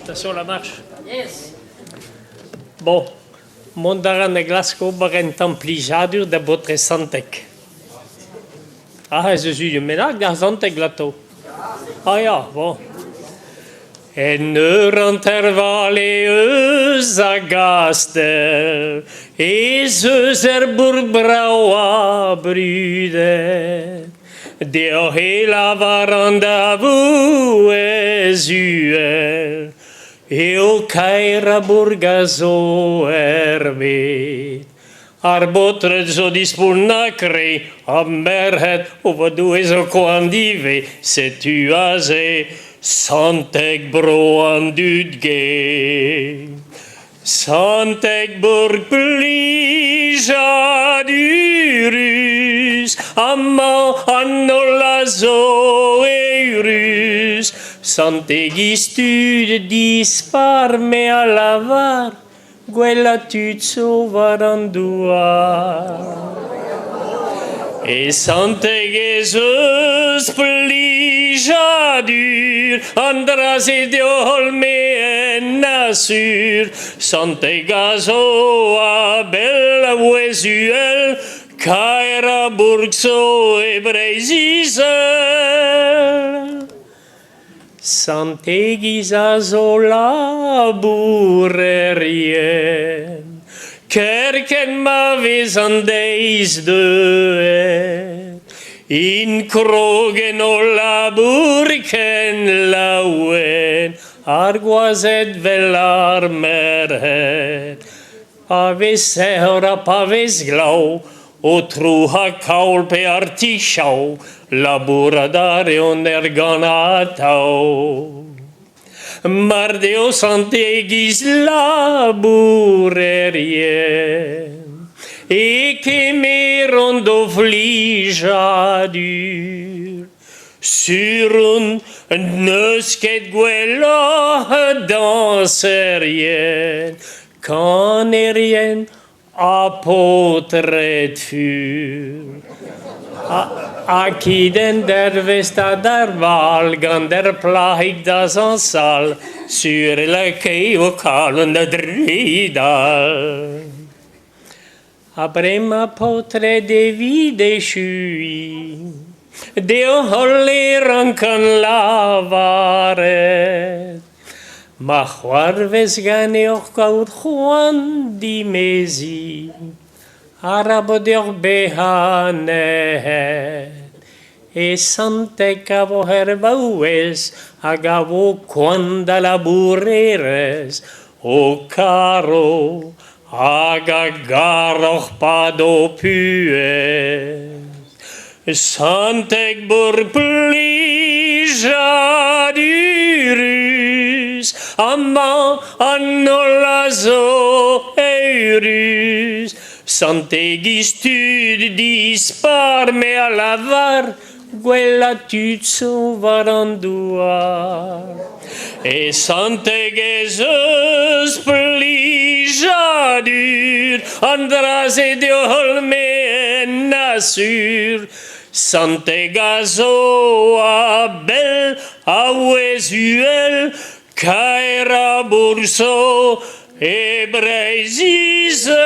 Attention la marche. Yes. Bon, mondaran e Glasgow barentam plijadurus da baotred Santeg. Ah, je suis menag da Santeg lato. Ah ja, bon. En hanter vale a Kastell, Bourk brudet. Lavaran da vouez uhel, kaera burgazo hervez. Baotred zo dispont merc'hed, vouez koant setu Santeg Bourk Dispar. Santeg Bourk plijadurus, hanter eurus. Santegiz dispar me a lavar, gwelloc'h Santegiz plijadur, Anavez holl Santegiz vouez uhel, kaera Breiz Izel. Santegiz labourerien, Anavez in krogen burken lauen, gwelloc'h merc'hed. Pavez glau, o truha kaul pe artichau, laboradarion ganatau. Mardeo Santegiz labourerien, kemeron do plijadurus, sur un merc'hed gwelloc'h danserien, kanerien baotred fur. Akiden hervez vale, gant plijadurus da sal, sur lec'h vocal da dridal. Abrem baotred vide chui, holl rankan lavaret. Hervez ganeoc'h koant dimezi, bihan. Santeg vouez koant da labourerez, o karo gwelloc'h pa do puez. Santeg Bourk plijadurus, eurus. Santegiz dispar me a lavar, gwelloc'h Santegiz plijadur, Anavez holl Santegiz vouez uhel, kaera Breiz Izel.